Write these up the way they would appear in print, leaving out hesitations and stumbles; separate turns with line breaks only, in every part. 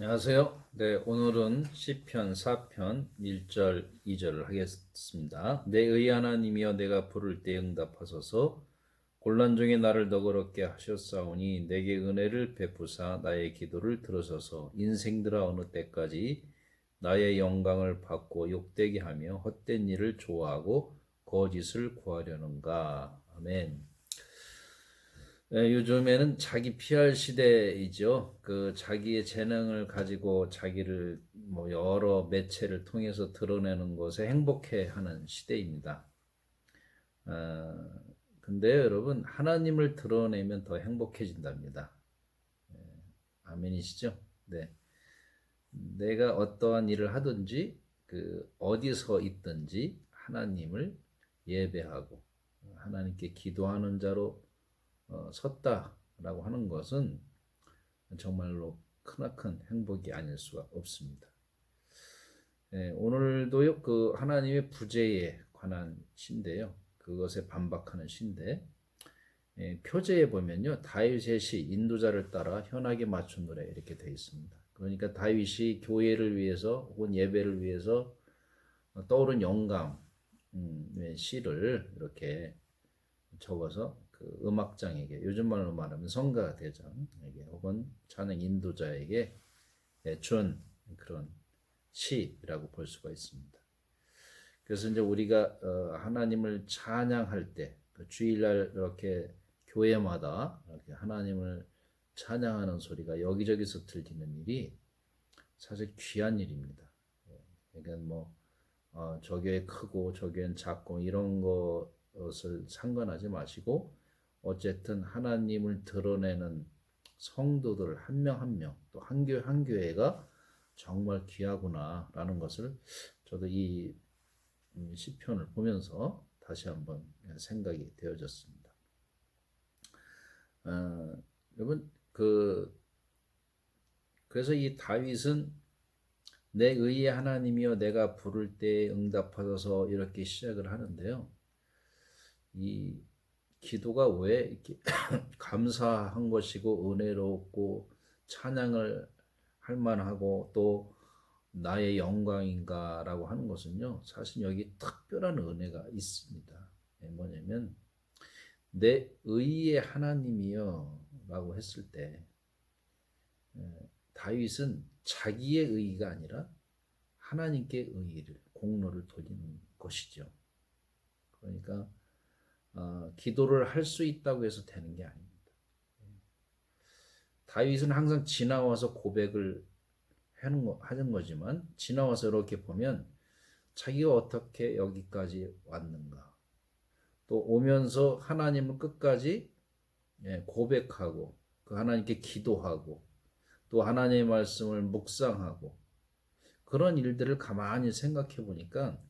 안녕하세요. 네, 오늘은 시편 4편 1절, 2절을 하겠습니다. 내 의 하나님이여 내가 부를 때 응답하소서. 곤란 중에 나를 너그럽게 하셨사오니 내게 은혜를 베푸사 나의 기도를 들으소서. 인생들아 어느 때까지 나의 영광을 받고 욕되게 하며 헛된 일을 좋아하고 거짓을 구하려는가. 아멘. 요즘에는 자기 PR 시대이죠. 그 자기의 재능을 가지고 자기를 뭐 여러 매체를 통해서 드러내는 것에 행복해하는 시대입니다. 어, 근데 여러분 하나님을 드러내면 더 행복해진답니다. 아멘이시죠? 네. 내가 어떠한 일을 하든지 그 어디서 있든지 하나님을 예배하고 하나님께 기도하는 자로 섰다라고 하는 것은 정말로 크나큰 행복이 아닐 수가 없습니다. 오늘도요 그 하나님의 부재에 관한 시인데요. 그것에 반박하는 시인데 표제에 보면요 다윗의 시 인도자를 따라 현악에 맞춘 노래 이렇게 되어 있습니다. 그러니까 다윗이 교회를 위해서 혹은 예배를 위해서 떠오른 영감 시를 이렇게 적어서 그 음악장에게 요즘 말로 말하면 성가 대장에게 혹은 찬양 인도자에게 준 그런 시라고 볼 수가 있습니다. 그래서 이제 우리가 하나님을 찬양할 때 그 주일날 이렇게 교회마다 이렇게 하나님을 찬양하는 소리가 여기저기서 들리는 일이 사실 귀한 일입니다. 그러니까 뭐 저 교회 크고 저 교회는 작고 이런 것을 상관하지 마시고 어쨌든 하나님을 드러내는 성도들 한 명 한 명 또 한 교회 한 교회가 정말 귀하구나라는 것을 저도 이 시편을 보면서 다시 한번 생각이 되어졌습니다. 여러분 그래서 이 다윗은 내 의의 하나님이여 내가 부를 때 응답하소서 이렇게 시작을 하는데요. 이 기도가 왜 이렇게 감사한 것이고 은혜롭고 찬양을 할 만하고 또 나의 영광인가라고 하는 것은요. 사실 여기 특별한 은혜가 있습니다. 뭐냐면 내 의의 하나님이여 라고 했을 때 다윗은 자기의 의가 아니라 하나님께 의를 공로를 돌리는 것이죠. 그러니까 기도를 할 수 있다고 해서 되는 게 아닙니다. 다윗은 항상 지나와서 고백을 하는 거지만 지나와서 이렇게 보면 자기가 어떻게 여기까지 왔는가 또 오면서 하나님을 끝까지 고백하고 그 하나님께 기도하고 또 하나님의 말씀을 묵상하고 그런 일들을 가만히 생각해 보니까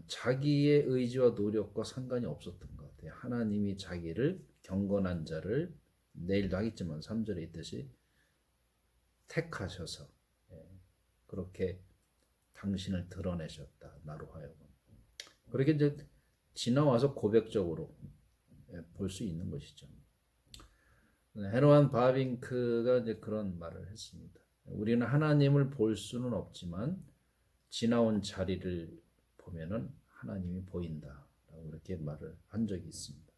자기의 의지와 노력과 상관이 없었던 것 같아요. 하나님이 자기를 경건한 자를 내일도 하겠지만 3절에 있듯이 택하셔서 그렇게 당신을 드러내셨다. 나로 하여금. 그렇게 이제 지나와서 고백적으로 볼 수 있는 것이죠. 헤로안 바빙크가 이제 그런 말을 했습니다. 우리는 하나님을 볼 수는 없지만 지나온 자리를 보면은 하나님이 보인다라고 그렇게 말을 한 적이 있습니다.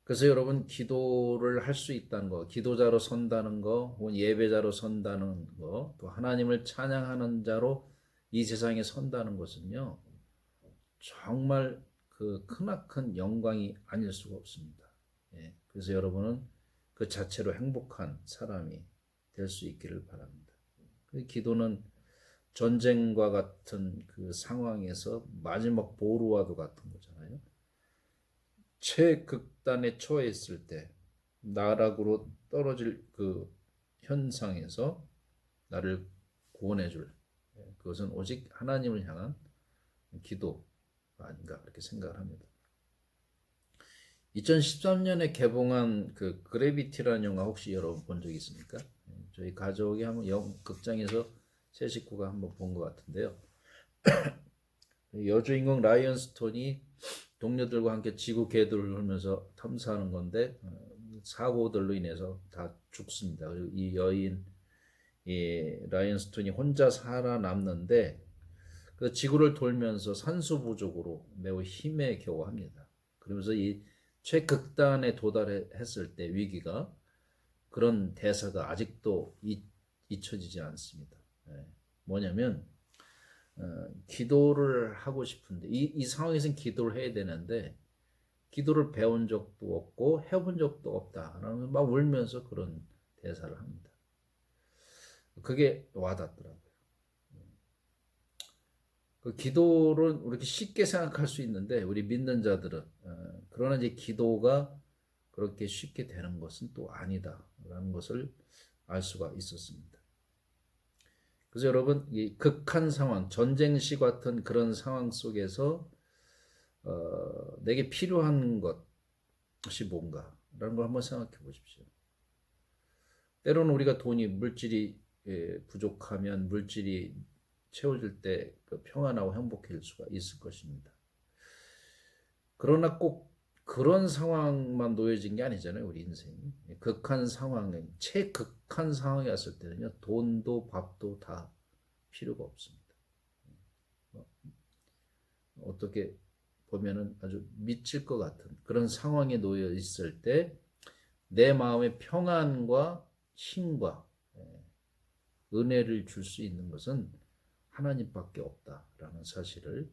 그래서 여러분 기도를 할 수 있다는 거, 기도자로 선다는 거, 혹은 예배자로 선다는 거, 또 하나님을 찬양하는 자로 이 세상에 선다는 것은요, 정말 그 크나큰 영광이 아닐 수가 없습니다. 그래서 여러분은 그 자체로 행복한 사람이 될 수 있기를 바랍니다. 기도는 전쟁과 같은 그 상황에서 마지막 보루와도 같은 거잖아요. 최극단에 처했을 때 나락으로 떨어질 그 현상에서 나를 구원해줄 그것은 오직 하나님을 향한 기도가 아닌가 그렇게 생각을 합니다. 2013년에 개봉한 그 그래비티라는 영화 혹시 여러분 본 적 있습니까? 저희 가족이 한번 극장에서 세 식구가 한번 본 것 같은데요. 여주인공 라이언 스톤이 동료들과 함께 지구 궤도를 돌면서 탐사하는 건데 사고들로 인해서 다 죽습니다. 그리고 이 여인 이 라이언 스톤이 혼자 살아남는데 그 지구를 돌면서 산소 부족으로 매우 힘에 겨워합니다. 그러면서 이 최극단에 도달했을 때 위기가 그런 대사가 아직도 잊혀지지 않습니다. 예. 뭐냐면 기도를 하고 싶은데 이 상황에서는 기도를 해야 되는데 기도를 배운 적도 없고 해본 적도 없다라는 막 울면서 그런 대사를 합니다. 그게 와닿더라고요. 그 기도를 이렇게 쉽게 생각할 수 있는데 우리 믿는 자들은 그러나 이제 기도가 그렇게 쉽게 되는 것은 또 아니다라는 것을 알 수가 있었습니다. 그래서 여러분 이 극한 상황, 전쟁시 같은 그런 상황 속에서 내게 필요한 것이 뭔가라는 걸 한번 생각해 보십시오. 때로는 우리가 돈이 물질이 부족하면 물질이 채워질 때 그 평안하고 행복해질 수가 있을 것입니다. 그러나 꼭 그런 상황만 놓여진 게 아니잖아요. 우리 인생이. 극한 상황에 최극한 상황에 왔을 때는요. 돈도 밥도 다 필요가 없습니다. 어떻게 보면은 아주 미칠 것 같은 그런 상황에 놓여 있을 때 내 마음의 평안과 힘과 은혜를 줄 수 있는 것은 하나님밖에 없다라는 사실을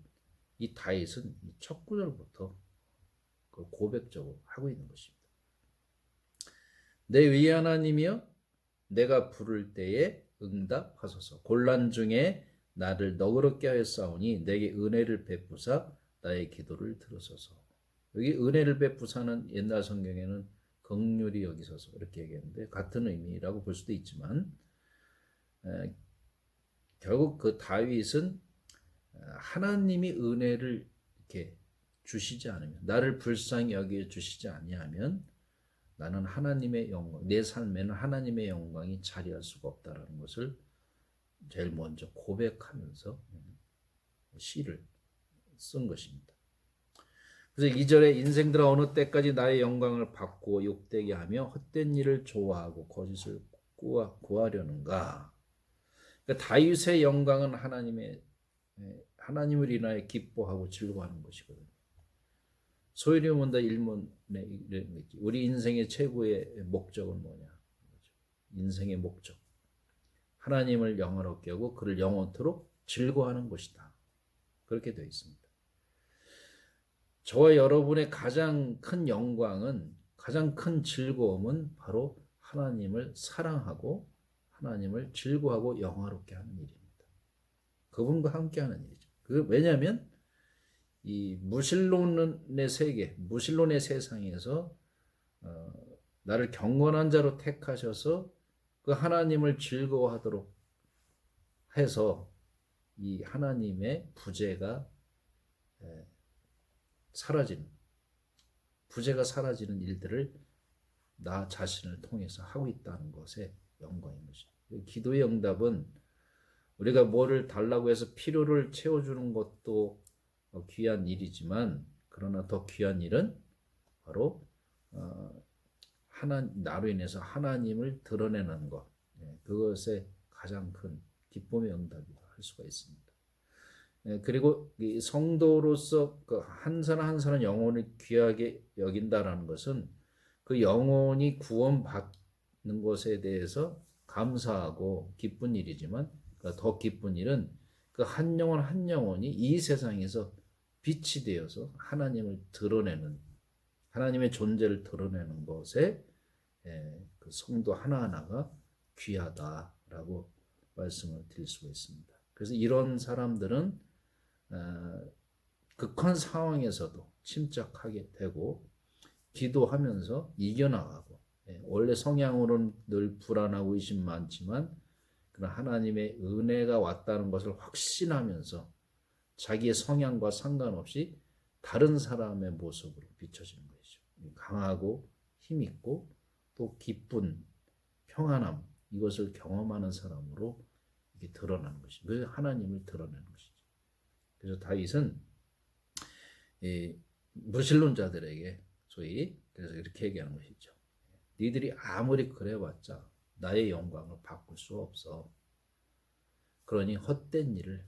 이 다윗은 첫 구절부터 고백적으로 하고 있는 것입니다. 내 위에 하나님이여 내가 부를 때에 응답하소서. 곤란 중에 나를 너그럽게 하였사오니 내게 은혜를 베푸사 나의 기도를 들으소서. 여기 은혜를 베푸사는 옛날 성경에는 긍휼히 여기소서 이렇게 얘기했는데 같은 의미라고 볼 수도 있지만 결국 그 다윗은 하나님이 은혜를 이렇게 주시지 않으면 나를 불쌍히 여겨 주시지 아니하면 나는 하나님의 영광, 내 삶에는 하나님의 영광이 자리할 수가 없다라는 것을 제일 먼저 고백하면서 시를 쓴 것입니다. 그래서 2절에 인생들아 어느 때까지 나의 영광을 받고 욕되게 하며 헛된 일을 좋아하고 거짓을 구하려는가. 그러니까 다윗의 영광은 하나님을 인하여 기뻐하고 즐거워하는 것이거든요. 소위 문다 일문에 이런 거지. 우리 인생의 최고의 목적은 뭐냐? 인생의 목적. 하나님을 영원롭게 하고 그를 영원토록 즐거워하는 것이다. 그렇게 되어 있습니다. 저와 여러분의 가장 큰 영광은 가장 큰 즐거움은 바로 하나님을 사랑하고 하나님을 즐거워하고 영화롭게 하는 일입니다. 그분과 함께하는 일이죠. 왜냐하면 이 무신론의 세계, 무신론의 세상에서 나를 경건한 자로 택하셔서 그 하나님을 즐거워하도록 해서 이 하나님의 부재가 사라지는 일들을 나 자신을 통해서 하고 있다는 것에 영광인 것입니다. 기도의 응답은 우리가 뭐를 달라고 해서 필요를 채워주는 것도 귀한 일이지만 그러나 더 귀한 일은 바로 나로 인해서 하나님을 드러내는 것, 그것에 가장 큰 기쁨의 응답이라 할 수가 있습니다. 그리고 이 성도로서 한 사람 한 사람 영혼을 귀하게 여긴다라는 것은 그 영혼이 구원받는 것에 대해서 감사하고 기쁜 일이지만 더 기쁜 일은 그 한 영혼 한 영혼이 이 세상에서 빛이 되어서 하나님을 드러내는 하나님의 존재를 드러내는 것에 그 성도 하나하나가 귀하다라고 말씀을 드릴 수가 있습니다. 그래서 이런 사람들은 극한 상황에서도 침착하게 되고 기도하면서 이겨나가고 원래 성향으로는 늘 불안하고 의심 많지만 그러나 하나님의 은혜가 왔다는 것을 확신하면서 자기의 성향과 상관없이 다른 사람의 모습으로 비춰지는 것이죠. 강하고 힘있고 또 기쁜 평안함 이것을 경험하는 사람으로 이게 드러나는 것이죠. 그 하나님을 드러내는 것이죠. 그래서 다윗은 무신론자들에게 소위 그래서 이렇게 얘기하는 것이죠. 니들이 아무리 그래봤자 나의 영광을 바꿀 수 없어. 그러니 헛된 일을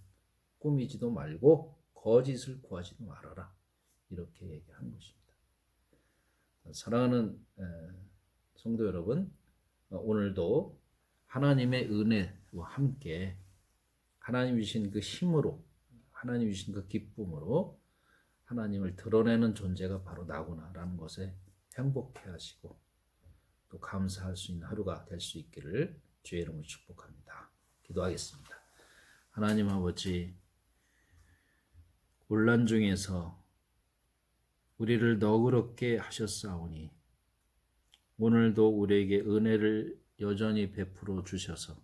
꾸미지도 말고 거짓을 구하지도 말아라. 이렇게 얘기한 것입니다. 사랑하는 성도 여러분, 오늘도 하나님의 은혜와 함께 하나님 주신 그 힘으로, 하나님 주신 그 기쁨으로 하나님을 드러내는 존재가 바로 나구나라는 것에 행복해 하시고 또 감사할 수 있는 하루가 될 수 있기를 주의 이름으로 축복합니다. 기도하겠습니다. 하나님 아버지, 혼란 중에서 우리를 너그럽게 하셨사오니 오늘도 우리에게 은혜를 여전히 베풀어 주셔서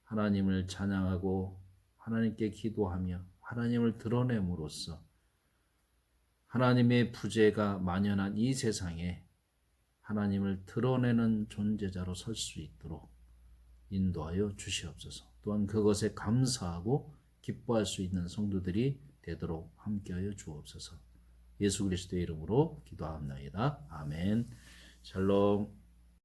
하나님을 찬양하고 하나님께 기도하며 하나님을 드러냄으로써 하나님의 부재가 만연한 이 세상에 하나님을 드러내는 존재자로 설 수 있도록 인도하여 주시옵소서. 또한 그것에 감사하고 기뻐할 수 있는 성도들이 되도록 함께하여 주옵소서. 예수 그리스도의 이름으로 기도합니다. 아멘. 샬롬.